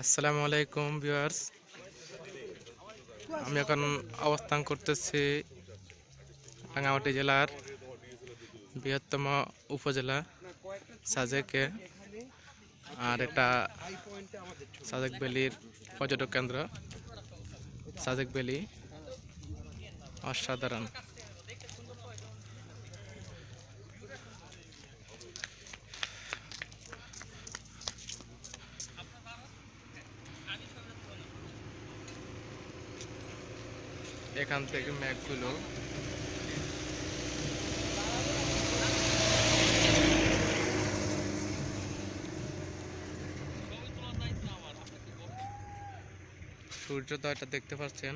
আসসালামু আলাইকুম ভিউয়ার্স, আমি এখন অবস্থান করতেছি রাঙ্গামাটি জেলার বৃহত্তম উপজেলা সাজেকে। আর এটা সাজেক ভ্যালির পর্যটক কেন্দ্র। সাজেক ভ্যালি অসাধারণ। এখান থেকে মেঘগুলো সূর্যোদয়টা দেখতে পাচ্ছেন।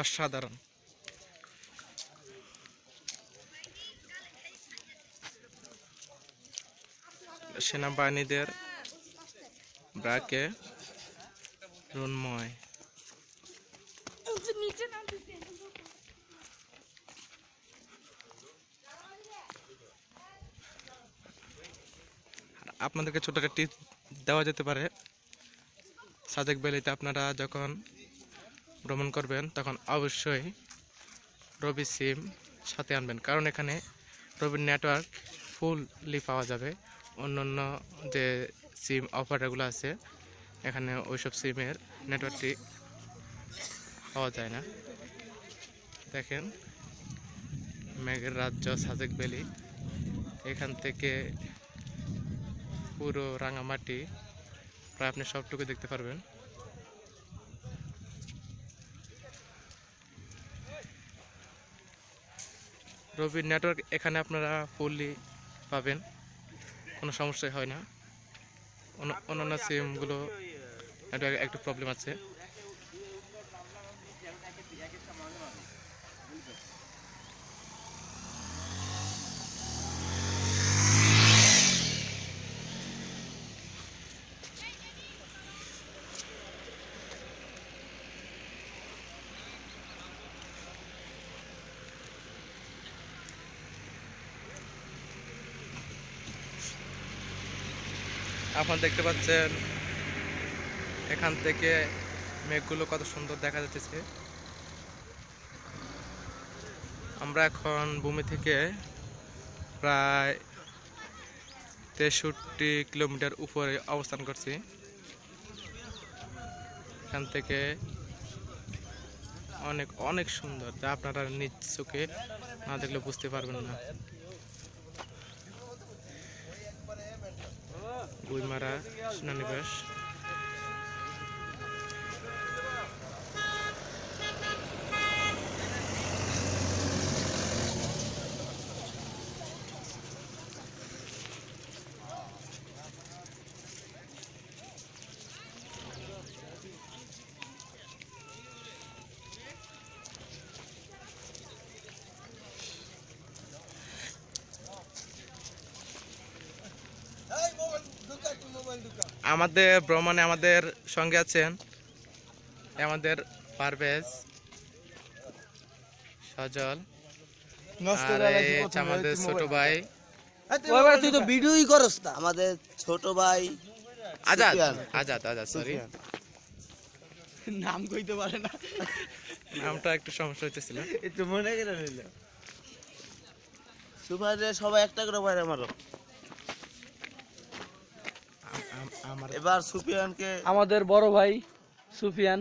অসাধারণ। সেনাবাহিনীদের ব্রাকে রুন্ময়। আপনাদেরকে ছোট একটা টিপ দেওয়া যেতে পারে। সাজেক ভ্যালিতে আপনারা যখন ভ্রমণ করবেন তখন অবশ্যই রবি সিম সাথে আনবেন, কারণ এখানে রবির নেটওয়ার্ক ফুললি পাওয়া যাবে। অন্যান্য যে সিম অপারেটরগুলো আছে এখানে ওইসব সিমের নেটওয়ার্কটি পাওয়া যায় না। দেখেন মেঘের রাজ্য সাজেক ভ্যালি। এখান থেকে পুরো রাঙামাটি প্রায় আপনি সবটুকু দেখতে পারবেন। রবির নেটওয়ার্ক এখানে আপনারা ফুললি পাবেন, কোনো সমস্যাই হয় না। অন্যান্য সিমগুলো নেটওয়ার্ক একটু প্রবলেম আছে। আপনারা দেখতে পাচ্ছেন এখান থেকে মেঘগুলো কত সুন্দর দেখা যাচ্ছে। আমরা এখন ভূমি থেকে প্রায় 63 কিলোমিটার উপরে অবস্থান করছি। এখান থেকে অনেক অনেক সুন্দর, যা আপনারা নিজ চোখে না দেখলে বুঝতে পারবেন না। গুইমারা সেনানিবাস। আমাদের ভ্রমণে আমাদের সঙ্গে আছেন আমাদের পারভেজ, সজল, আমাদের ছোট ভাই তুই তো ভিডিওই করস না। আমাদের ছোট ভাই আজাদ। আজাদ সরি, নাম কইতে পারে না, নামটা একটু সমস্যা হইতেছিল। একটু মনে করে নিল। সুপারে সবাই একটা করে বাইরে মারো। এবার সুফিয়ানকে, আমাদের বড় ভাই সুফিয়ান